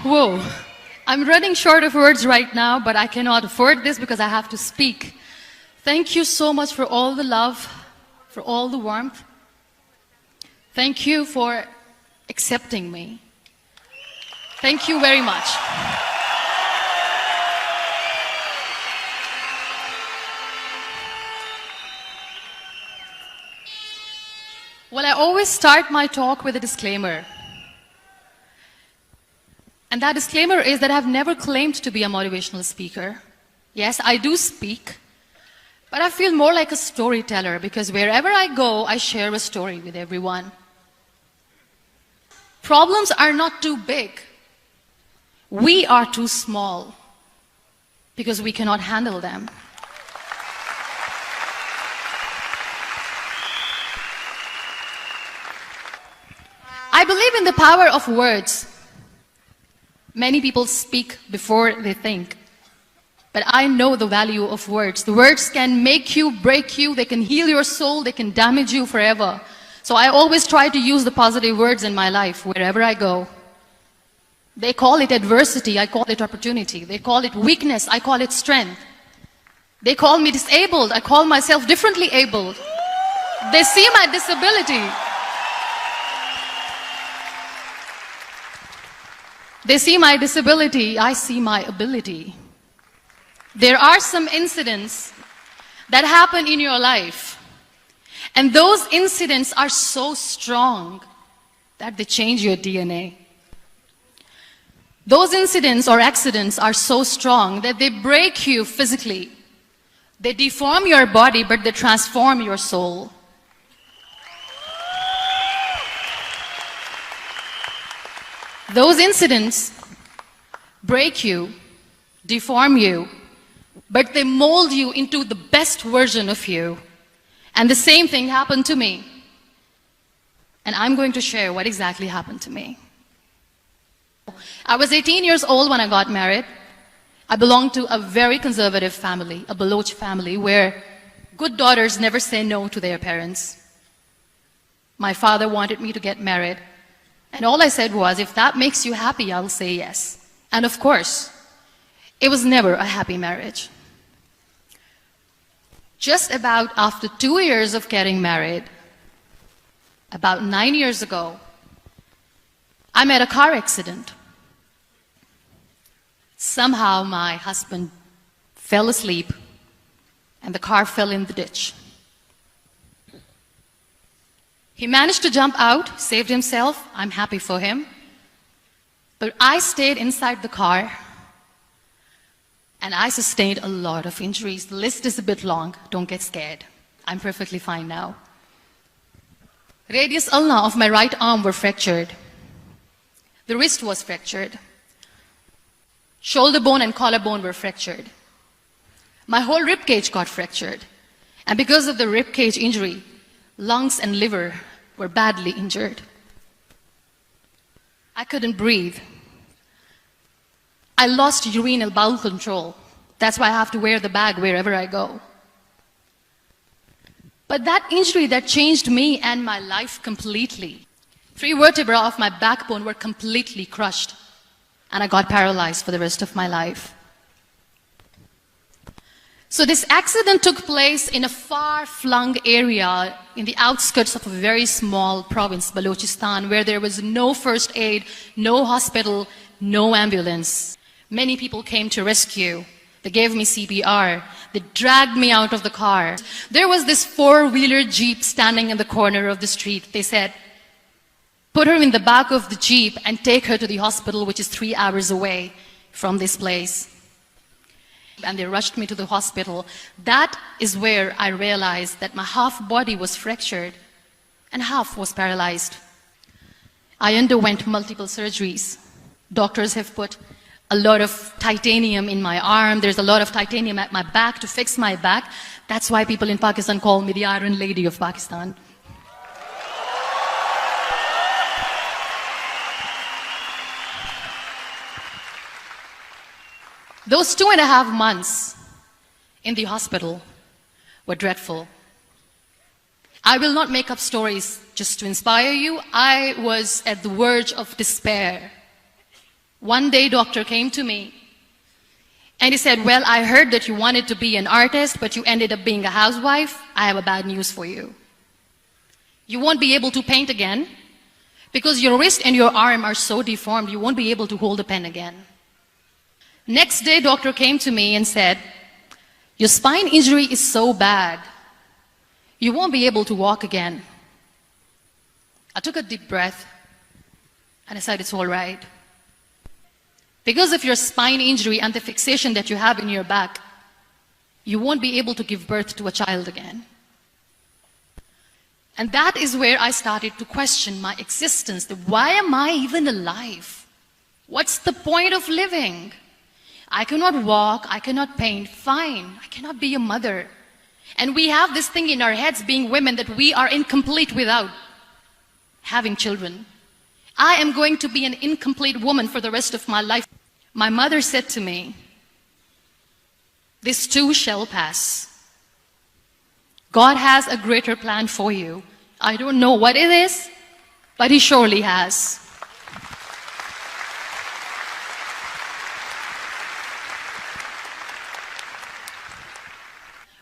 Whoa. I'm running short of words right now, but I cannot afford this because I have to speak. Thank you so much for all the love, for all the warmth. Thank you for accepting me. Thank you very much. Well, I always start my talk with a disclaimer. And that disclaimer is that I've never claimed to be a motivational speaker. Yes, I do speak, but I feel more like a storyteller because wherever I go, I share a story with everyone. Problems are not too big. We are too small because we cannot handle them. I believe in the power of words. Many people speak before they think. But I know the value of words. The words can make you, break you, they can heal your soul, they can damage you forever. So I always try to use the positive words in my life wherever I go. They call it adversity, I call it opportunity. They call it weakness, I call it strength. They call me disabled, I call myself differently abled. They see my disability. They see my disability, I see my ability. There are some incidents that happen in your life, and those incidents are so strong that they change your DNA. Those incidents or accidents are so strong that they break you physically. They deform your body, but they transform your soul. Those incidents break you, deform you, but they mold you into the best version of you. And the same thing happened to me. And I'm going to share what exactly happened to me. I was 18 years old when I got married. I belonged to a very conservative family, a Baloch family, where good daughters never say no to their parents. My father wanted me to get married. And all I said was, if that makes you happy, I'll say yes. And of course, it was never a happy marriage. Just about after 2 years of getting married, about 9 years ago, I met a car accident. Somehow my husband fell asleep and the car fell in the ditch. He managed to jump out, saved himself. I'm happy for him. But I stayed inside the car and I sustained a lot of injuries. The list is a bit long. Don't get scared. I'm perfectly fine now. Radius ulna of my right arm were fractured. The wrist was fractured. Shoulder bone and collarbone were fractured. My whole rib cage got fractured. And because of the rib cage injury, lungs and liver were badly injured. I couldn't breathe. I lost urinary bowel control. That's why I have to wear the bag wherever I go. But that injury that changed me and my life completely. 3 vertebrae of my backbone were completely crushed, and I got paralyzed for the rest of my life. So this accident took place in a far-flung area in the outskirts of a very small province, Balochistan, where there was no first aid, no hospital, no ambulance. Many people came to rescue. They gave me CPR. They dragged me out of the car. There was this 4-wheeler Jeep standing in the corner of the street. They said, put her in the back of the Jeep and take her to the hospital, which is 3 hours away from this place. And they rushed me to the hospital. That is where I realized that my half body was fractured and half was paralyzed. I underwent multiple surgeries. Doctors have put a lot of titanium in my arm. There's a lot of titanium at my back to fix my back. That's why people in Pakistan call me the Iron Lady of Pakistan. Those 2.5 months in the hospital were dreadful. I will not make up stories just to inspire you. I was at the verge of despair One day, doctor came to me and he said, well, I heard that you wanted to be an artist, but you ended up being a housewife. I have a bad news for you. You won't be able to paint again because your wrist and your arm are so deformed, you won't be able to hold a pen again. Next day, doctor came to me and said, your spine injury is so bad, you won't be able to walk again. I took a deep breath and I said, it's all right. Because of your spine injury and the fixation that you have in your back, you won't be able to give birth to a child again. And that is where I started to question my existence. Why am I even alive? What's the point of living? I cannot walk, I cannot paint, fine. I cannot be a mother. And we have this thing in our heads, being women, that we are incomplete without having children. I am going to be an incomplete woman for the rest of my life. My mother said to me, this too shall pass. God has a greater plan for you. I don't know what it is, but He surely has.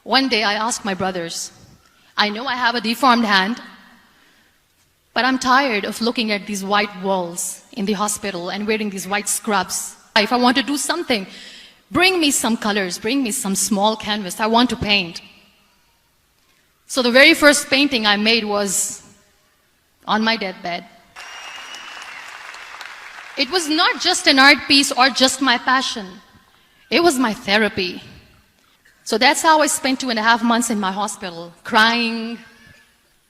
One day I asked my brothers, I know I have a deformed hand, but I'm tired of looking at these white walls in the hospital and wearing these white scrubs. If I want to do something, bring me some colors, bring me some small canvas. I want to paint. So the very first painting I made was on my deathbed. It was not just an art piece or just my passion. It was my therapy. So that's how I spent 2.5 months in my hospital, crying,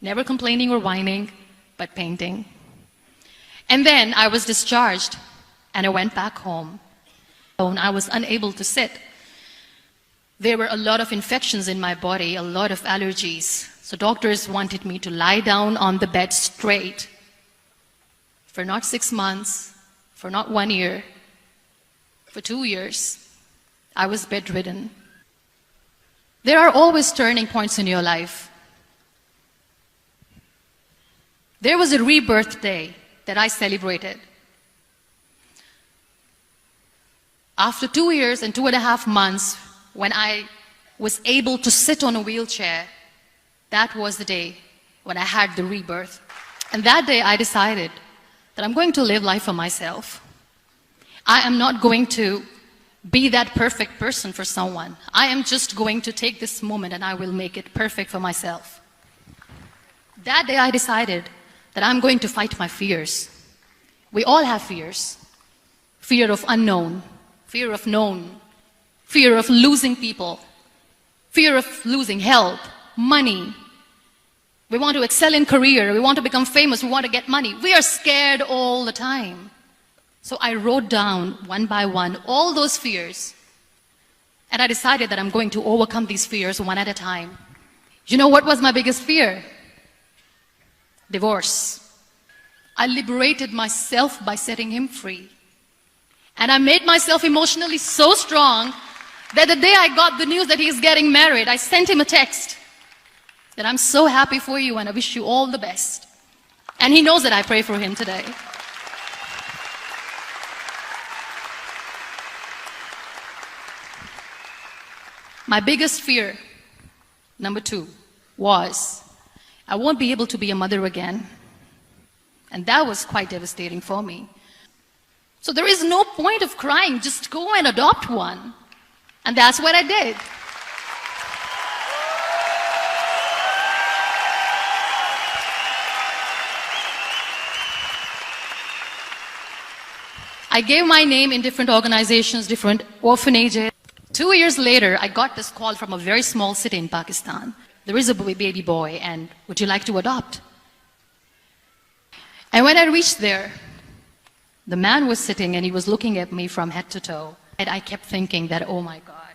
never complaining or whining, but painting. And then I was discharged, and I went back home. I was unable to sit. There were a lot of infections in my body, a lot of allergies. So doctors wanted me to lie down on the bed straight for not 6 months, for not 1 year, for 2 years. I was bedridden. There are always turning points in your life. There was a rebirth day that I celebrated. After 2 years and 2.5 months, when I was able to sit on a wheelchair, that was the day when I had the rebirth. And that day I decided that I'm going to live life for myself. I am not going to be that perfect person for someone. I am just going to take this moment and I will make it perfect for myself. That day I decided that I'm going to fight my fears. We all have fears. Fear of unknown, fear of known, fear of losing people, fear of losing health, money. We want to excel in career, we want to become famous, we want to get money. We are scared all the time. So I wrote down one by one all those fears, and I decided that I'm going to overcome these fears one at a time. You know what was my biggest fear? Divorce. I liberated myself by setting him free. And I made myself emotionally so strong that the day I got the news that he's getting married, I sent him a text that I'm so happy for you and I wish you all the best. And he knows that I pray for him today. My biggest fear, number 2, was I won't be able to be a mother again. And that was quite devastating for me. So there is no point of crying, just go and adopt one. And that's what I did. I gave my name in different organizations, different orphanages. 2 years later, I got this call from a very small city in Pakistan. There is a baby boy, and would you like to adopt? And when I reached there, the man was sitting and he was looking at me from head to toe. And I kept thinking that, oh my God,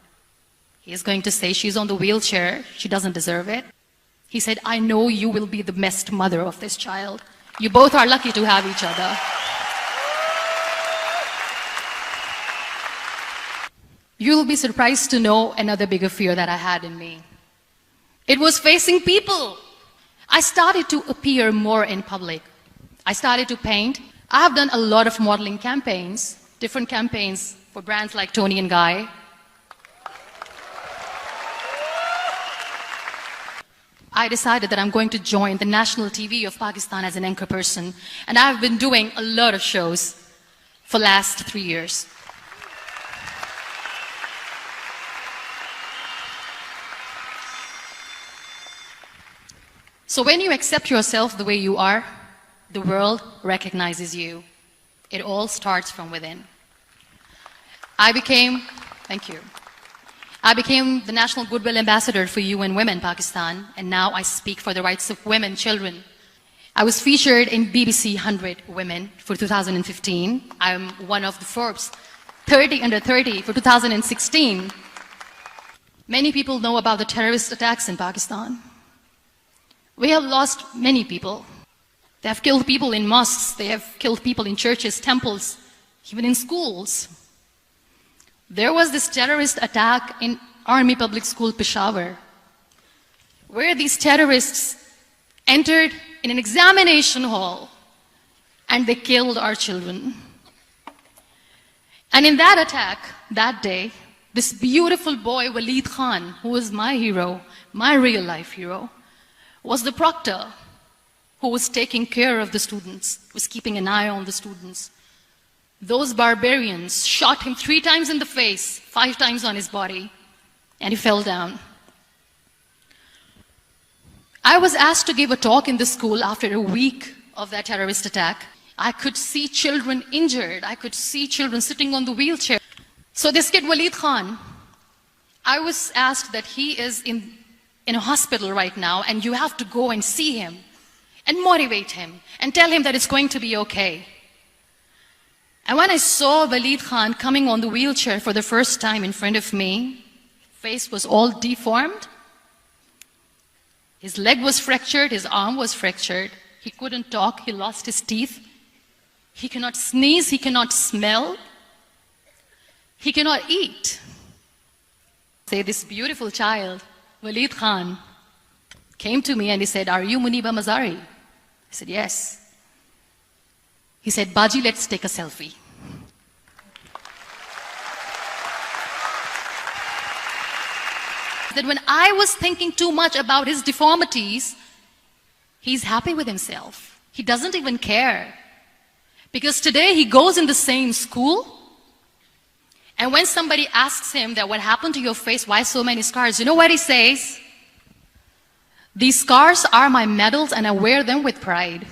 he is going to say she's on the wheelchair, she doesn't deserve it. He said, I know you will be the best mother of this child. You both are lucky to have each other. You'll be surprised to know another bigger fear that I had in me. It was facing people. I started to appear more in public. I started to paint. I have done a lot of modeling campaigns, different campaigns for brands like Tony and Guy. I decided that I'm going to join the national TV of Pakistan as an anchor person, and I've been doing a lot of shows for the last 3 years. So when you accept yourself the way you are, the world recognizes you. It all starts from within. Thank you. I became the National Goodwill Ambassador for UN Women Pakistan, and now I speak for the rights of women, children. I was featured in BBC 100 Women for 2015. I'm one of the Forbes 30 under 30 for 2016. Many people know about the terrorist attacks in Pakistan. We have lost many people. They have killed people in mosques, they have killed people in churches, temples, even in schools. There was this terrorist attack in Army Public School, Peshawar, where these terrorists entered in an examination hall and they killed our children. And in that attack, that day, this beautiful boy, Waleed Khan, who was my hero, my real life hero, was the proctor who was taking care of the students, was keeping an eye on the students. Those barbarians shot him 3 times in the face, 5 times on his body, and he fell down. I was asked to give a talk in the school after a week of that terrorist attack. I could see children injured. I could see children sitting on the wheelchair. So this kid, Waleed Khan, I was asked that he is in a hospital right now, and you have to go and see him and motivate him and tell him that it's going to be okay. And when I saw Waleed Khan coming on the wheelchair for the first time in front of me, his face was all deformed. His leg was fractured, his arm was fractured. He couldn't talk, he lost his teeth. He cannot sneeze, he cannot smell. He cannot eat. Say, this beautiful child, Waleed Khan, came to me and he said, "Are you Muniba Mazari?" I said, "Yes." He said, "Baji, let's take a selfie." That when I was thinking too much about his deformities, he's happy with himself. He doesn't even care. Because today he goes in the same school, and when somebody asks him that what happened to your face, why so many scars, you know what he says? "These scars are my medals and I wear them with pride."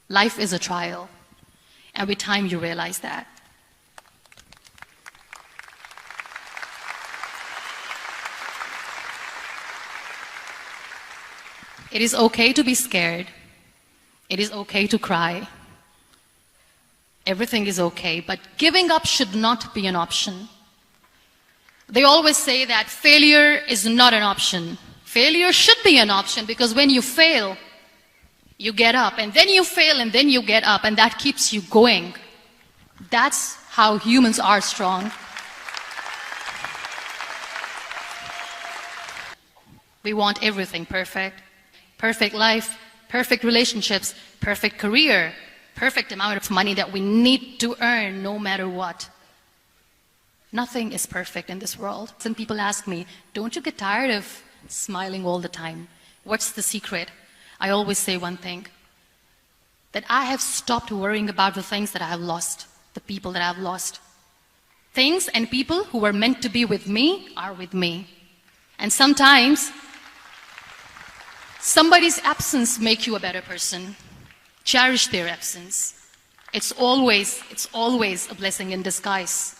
Life is a trial, and with time you realize that. It is okay to be scared. It is okay to cry. Everything is okay, but giving up should not be an option. They always say that failure is not an option. Failure should be an option, because when you fail, you get up, and then you fail, and then you get up, and that keeps you going. That's how humans are strong. We want everything perfect. Perfect life, perfect relationships, perfect career, perfect amount of money that we need to earn no matter what. Nothing is perfect in this world. Some people ask me, "Don't you get tired of smiling all the time? What's the secret?" I always say one thing, that I have stopped worrying about the things that I have lost, the people that I have lost. Things and people who were meant to be with me are with me. And sometimes somebody's absence makes you a better person. Cherish their absence. It's always a blessing in disguise.